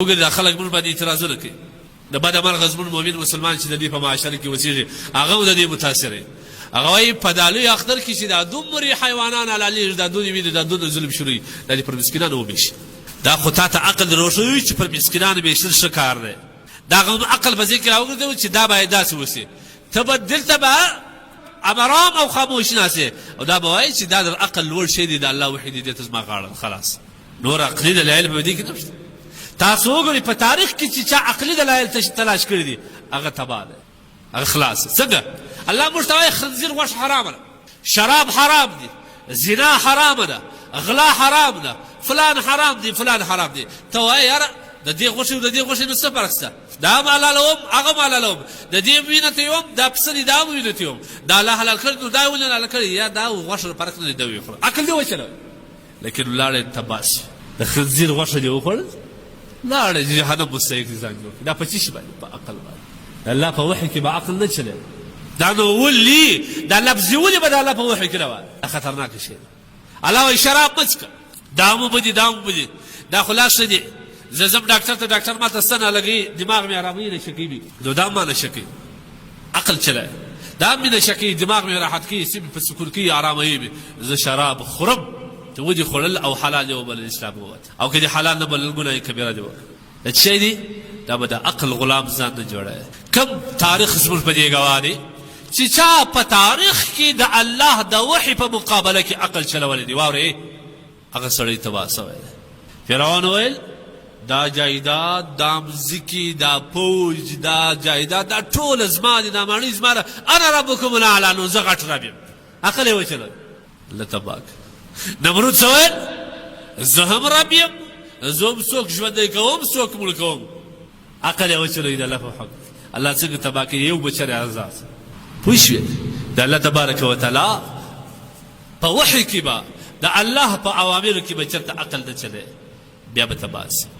وګورئ دا خلک موږ باندې اعتراضونه کوي د بد مرغه زموږ مؤمن مسلمان چې د دې په معاشره کې اوسېږي هغه هم د دې متاثر دی هغه وایي په دا لوی اختر کې چې دا دومره حیوانان حلالېږي دا دونه وي دا دونه ظلم شروع وي دا دې پر مسکینانو وویشي دا خو تا ته عقل روښوي چې پر مسکینانو ویشل ښه کار دی دا هغه عقل په ځای کې راوګرځوي چې دا باید داسې وسي ته به دلته به امرام او خاموش ناسې او دا به وایي چې دا د عقل لوړ شی دی د الله وحی دی دې ته زما غاړه خلاص نور عقلي دلایل په دې کې نشته تاسو وګورئ په تاریخ کې چې چا عقلي دلایل تلاش کړي دي هغه تباه دی هغه خلاص څنګه الله موږ ته وایي خنزیر غوښه حرامه ده شراب حرام دي زنا حرامه ده غلا حرام ده فلان حرام دي فلان حرام دي ته وایې یاره د دې غوښې او د دې غوښې نو څه فرق شته دا هم حلالوم هغه هم حلالوم د دې وینه ته یوم دا پسه دي دا هم وینه ته یوم دا الله حلال کړي نو دا ولې حلال کړي یا دا غوښه فرق نه دی دا ویې خورم عقل دې وچلوي لیکن لاړې تباه شي د خنزیر غوښه دې وخوړل لاړې جهنم مستحق دي ځان جوړ دا په څه شي باندې په عقل باندې الله په وحي کې به عقل نه چلوي دا نو ولي دا لفظ ولي به د الله په وحي کې راوړي دا خطرناک شی دی الله وایي شراب مه څښه دا مو بدي دا مو بدي دا خلاص دي زه ځم ډاکټر ته ډاکټر ماته څه نه لګي دماغ مې اراموي نشه کوي نو دا ما نشه کوي عقل چلوي دا مې نشه کوي دماغ مې راحت کوي سیمې په سکون کوي اراموي زه شراب خورم ته ودې خوړل او حلال دی وبل اسلام ووت او که دې حلال نه بلل ګناه کبیره دی دا څه دی دا به د عقل غلام ځان نه جوړوي کم تاریخ زموږ په دې ګواه دی چې چا په تاریخ کې د الله د وحي په مقابله کې عقل چلولی دی واورئ هغه سړی تباه سوی دی فرعون ویل دا جایداد دا مځکې دا فوج دا جایداد دا ټول زما دي دا ماڼۍ زما ده انا ربکم الاعلی نو زه غټ رب یم عقل یې وچلوی الله تباه نمرود څه ویل زه هم رب یم زه هم څوک ژوندی کوم څوک مړ کوم عقل یې وچلوی د الله په حق الله څنګه تباه کوي یو بچری ازاد پوه شوې د الله تبارک وتعالی په وحي کې به د الله په اوامرو کې به چېرته عقل نه چلی بیا به تباه شي